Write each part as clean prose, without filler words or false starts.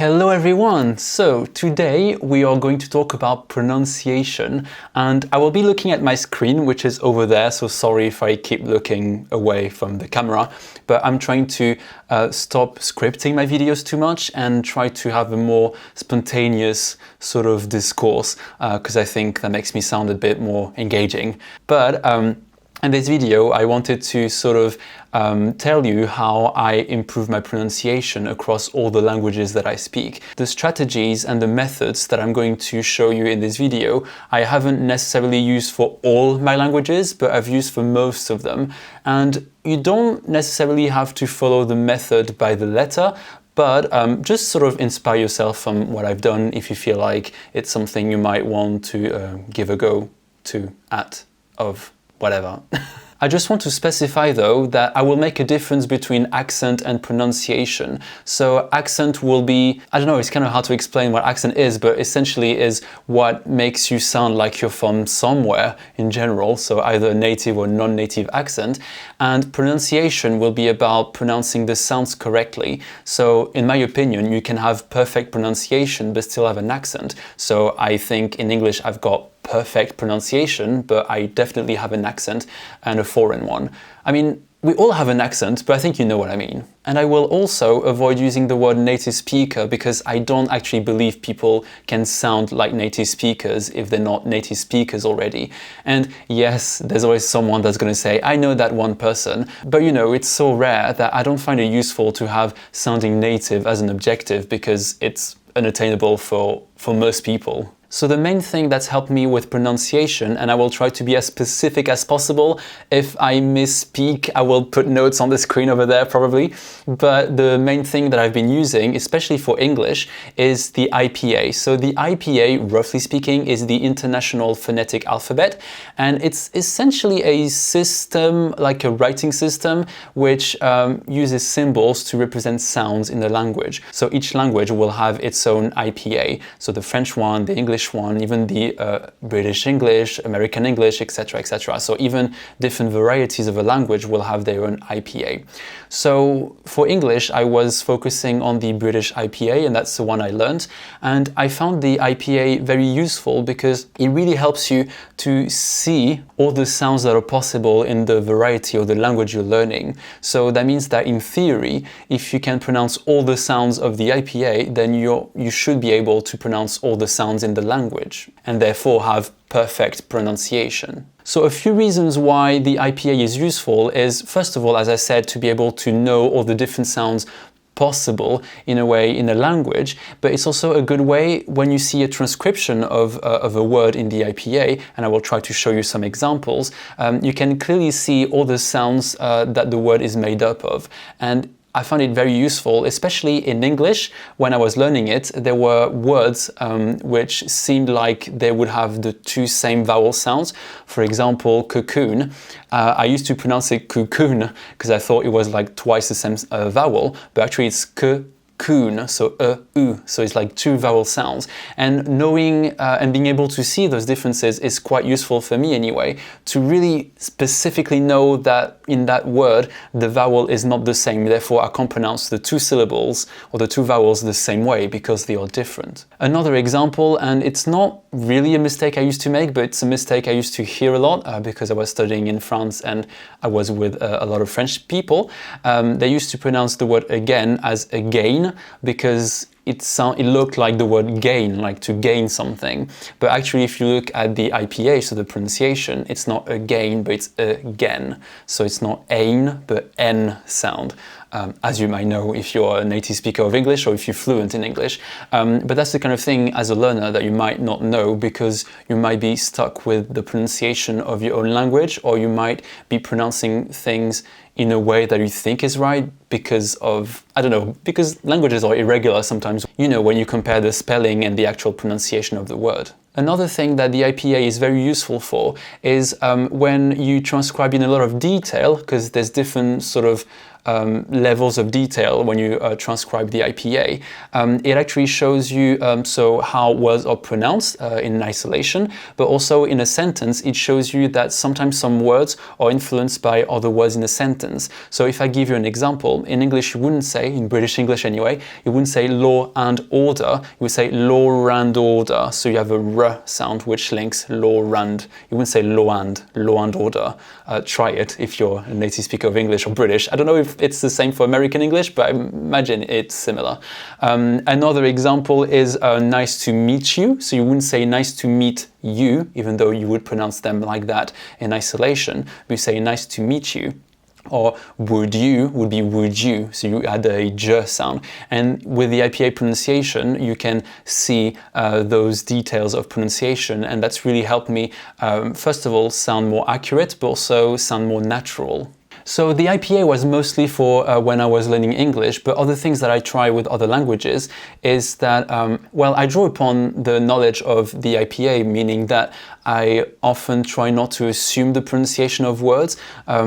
Hello everyone! So today we are going to talk about pronunciation, and I will be looking at my screen, which is over there, so sorry if I keep looking away from the camera, but I'm trying to stop scripting my videos too much and try to have a more spontaneous sort of discourse, because I think that makes me sound a bit more engaging. But in this video, I wanted to sort of tell you how I improve my pronunciation across all the languages that I speak. The strategies and the methods that I'm going to show you in this video, I haven't necessarily used for all my languages, but I've used for most of them. And you don't necessarily have to follow the method by the letter, but just sort of inspire yourself from what I've done if you feel like it's something you might want to give a go to, whatever. I just want to specify though that I will make a difference between accent and pronunciation. So accent will be, I don't know, it's kind of hard to explain what accent is, but essentially is what makes you sound like you're from somewhere in general, so either native or non-native accent. And pronunciation will be about pronouncing the sounds correctly. So in my opinion, you can have perfect pronunciation but still have an accent. So I think in English I've got perfect pronunciation, but I definitely have an accent and a foreign one. I mean, we all have an accent, but I think you know what I mean. And I will also avoid using the word native speaker because I don't actually believe people can sound like native speakers if they're not native speakers already. And yes, there's always someone that's going to say, I know that one person, but you know, it's so rare that I don't find it useful to have sounding native as an objective because it's unattainable for most people. So the main thing that's helped me with pronunciation, and I will try to be as specific as possible. If I misspeak, I will put notes on the screen over there probably. But the main thing that I've been using, especially for English, is the IPA. So the IPA, roughly speaking, is the International Phonetic Alphabet. And it's essentially a system, like a writing system, which uses symbols to represent sounds in the language. So each language will have its own IPA. So the French one, the English one, even the British English, American English, etc., etc. So even different varieties of a language will have their own IPA. So for English, I was focusing on the British IPA, and that's the one I learned. And I found the IPA very useful because it really helps you to see all the sounds that are possible in the variety of the language you're learning. So that means that in theory, if you can pronounce all the sounds of the IPA, then you should be able to pronounce all the sounds in the language and therefore have perfect pronunciation. So a few reasons why the IPA is useful is, first of all, as I said, to be able to know all the different sounds possible in a way in a language, but it's also a good way when you see a transcription of a word in the IPA, and I will try to show you some examples. You can clearly see all the sounds that the word is made up of, and I found it very useful, especially in English. When I was learning it, there were words which seemed like they would have the two same vowel sounds. For example, cocoon. I used to pronounce it cocoon because I thought it was like twice the same vowel, but actually it's cocoon, so u, so it's like two vowel sounds. And knowing and being able to see those differences is quite useful for me anyway, to really specifically know that in that word the vowel is not the same, therefore I can't pronounce the two syllables or the two vowels the same way because they are different. Another example, and it's not really a mistake I used to make, but it's a mistake I used to hear a lot because I was studying in France and I was with a lot of French people. They used to pronounce the word again as again, because it looked like the word gain, like to gain something. But actually, if you look at the IPA, so the pronunciation, it's not again, but it's again. So it's not ain, but n sound, as you might know if you're a native speaker of English or if you're fluent in English. But that's the kind of thing as a learner that you might not know because you might be stuck with the pronunciation of your own language, or you might be pronouncing things in a way that you think is right because of, I don't know, because languages are irregular sometimes, you know, when you compare the spelling and the actual pronunciation of the word. Another thing that the IPA is very useful for is when you transcribe in a lot of detail, because there's different sort of levels of detail when you transcribe the IPA. It actually shows you so how words are pronounced in isolation, but also in a sentence it shows you that sometimes some words are influenced by other words in a sentence. So if I give you an example, in English you wouldn't say, in British English anyway, you wouldn't say law and order, you would say law and order. So you have a r sound which links law and. You wouldn't say law and order. Try it if you're a native speaker of English or British. I don't know if it's the same for American English, but I imagine it's similar. Another example is nice to meet you. So you wouldn't say nice to meet you, even though you would pronounce them like that in isolation. We say nice to meet you. Or would you would be would you, so you add a j sound. And with the IPA pronunciation, you can see those details of pronunciation, and that's really helped me, first of all, sound more accurate, but also sound more natural. So the IPA was mostly for when I was learning English, but other things that I try with other languages is that, well, I draw upon the knowledge of the IPA, meaning that I often try not to assume the pronunciation of words,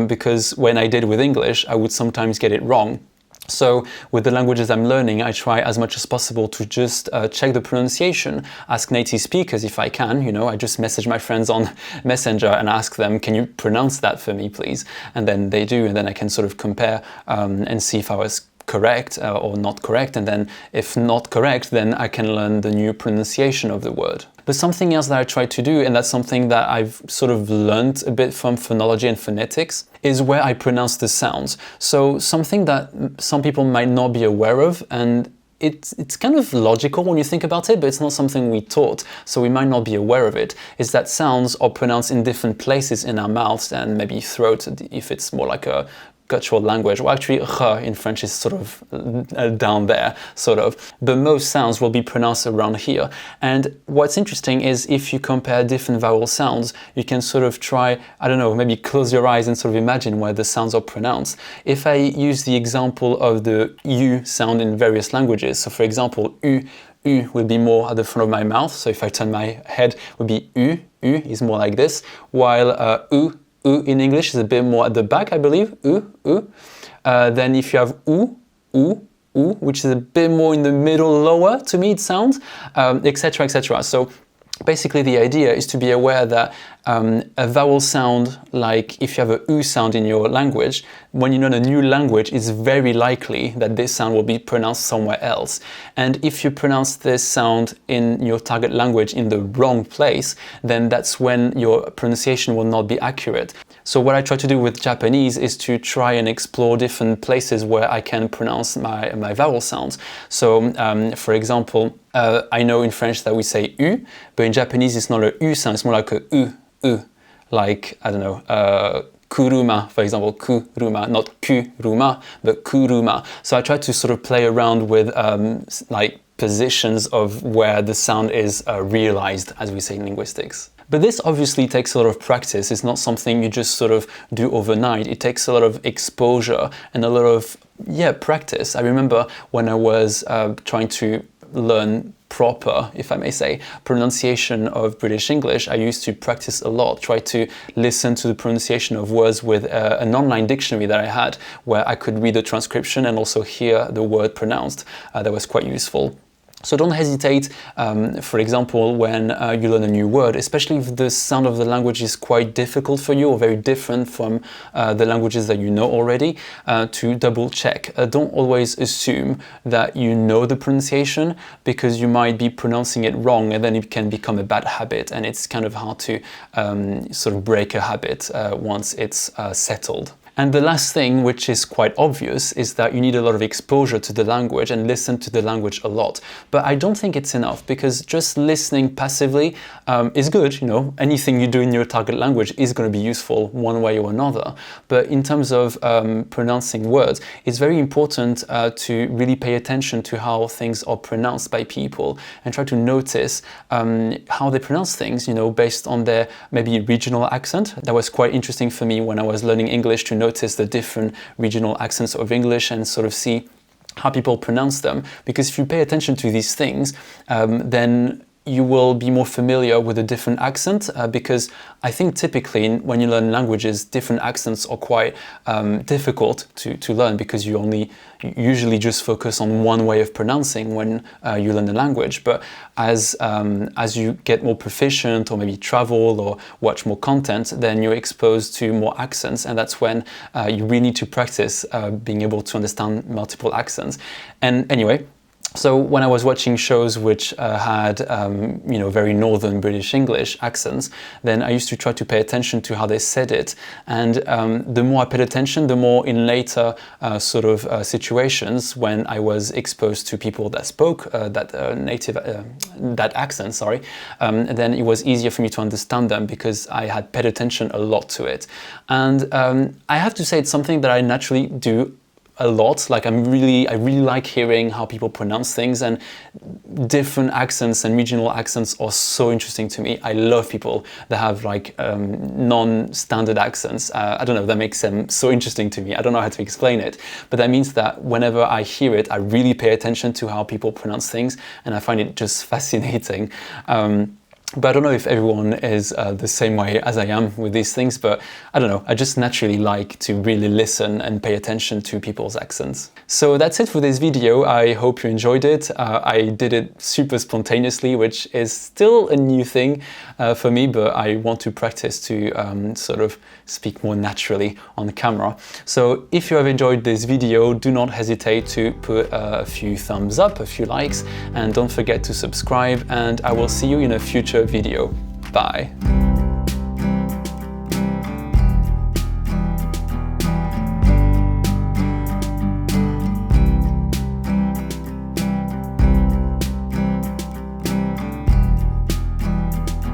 because when I did with English, I would sometimes get it wrong. So with the languages I'm learning, I try as much as possible to just check the pronunciation, ask native speakers if I can, you know, I just message my friends on Messenger and ask them, can you pronounce that for me, please? And then they do, and then I can sort of compare and see if I was correct or not correct, and then if not correct, then I can learn the new pronunciation of the word. But something else that I try to do, and that's something that I've sort of learned a bit from phonology and phonetics, is where I pronounce the sounds. So something that some people might not be aware of, and it's kind of logical when you think about it, but it's not something we taught, so we might not be aware of it, is that sounds are pronounced in different places in our mouths and maybe throat, if it's more like a guttural language. Well, actually, in French is sort of down there, sort of. But most sounds will be pronounced around here. And what's interesting is if you compare different vowel sounds, you can sort of try, I don't know, maybe close your eyes and sort of imagine where the sounds are pronounced. If I use the example of the U sound in various languages, so for example, U will be more at the front of my mouth. So if I turn my head, it would be U is more like this, while U in English is a bit more at the back, I believe. Then if you have which is a bit more in the middle, lower, to me it sounds, etc., etc. So basically the idea is to be aware that a vowel sound, like if you have a U sound in your language, when you learn a new language, it's very likely that this sound will be pronounced somewhere else. And if you pronounce this sound in your target language in the wrong place, then that's when your pronunciation will not be accurate. So what I try to do with Japanese is to try and explore different places where I can pronounce my vowel sounds. So for example, I know in French that we say U, but in Japanese it's not a U sound, it's more like a U. Like, I don't know, kuruma, for example, kuruma, not kuruma, but kuruma. So I try to sort of play around with like positions of where the sound is realized, as we say in linguistics. But this obviously takes a lot of practice. It's not something you just sort of do overnight. It takes a lot of exposure and a lot of, practice. I remember when I was trying to learn proper, if I may say, pronunciation of British English, I used to practice a lot, try to listen to the pronunciation of words with an online dictionary that I had, where I could read the transcription and also hear the word pronounced. That was quite useful. So don't hesitate, for example, when you learn a new word, especially if the sound of the language is quite difficult for you or very different from the languages that you know already, to double check. Don't always assume that you know the pronunciation, because you might be pronouncing it wrong and then it can become a bad habit, and it's kind of hard to sort of break a habit once it's settled. And the last thing, which is quite obvious, is that you need a lot of exposure to the language and listen to the language a lot. But I don't think it's enough, because just listening passively is good. You know, anything you do in your target language is going to be useful one way or another. But in terms of pronouncing words, it's very important to really pay attention to how things are pronounced by people and try to notice how they pronounce things, you know, based on their maybe regional accent. That was quite interesting for me when I was learning English, to notice the different regional accents of English and sort of see how people pronounce them. Because if you pay attention to these things, then you will be more familiar with a different accent because I think typically when you learn languages, different accents are quite difficult to learn because you usually just focus on one way of pronouncing when you learn the language. But as you get more proficient or maybe travel or watch more content, then you're exposed to more accents, and that's when you really need to practice being able to understand multiple accents. And anyway, so when I was watching shows which had, very northern British English accents, then I used to try to pay attention to how they said it. And the more I paid attention, the more in later situations when I was exposed to people that spoke that accent, then it was easier for me to understand them because I had paid attention a lot to it. And I have to say it's something that I naturally do a lot. Like I really like hearing how people pronounce things, and different accents and regional accents are so interesting to me. I love people that have like non-standard accents. I don't know, that makes them so interesting to me. I don't know how to explain it, but that means that whenever I hear it, I really pay attention to how people pronounce things, and I find it just fascinating. But I don't know if everyone is the same way as I am with these things, but I don't know, I just naturally like to really listen and pay attention to people's accents. So that's it for this video. I hope you enjoyed it. I did it super spontaneously, which is still a new thing for me, but I want to practice to sort of speak more naturally on camera. So if you have enjoyed this video, do not hesitate to put a few thumbs up, a few likes, and don't forget to subscribe, and I will see you in a future video. Bye.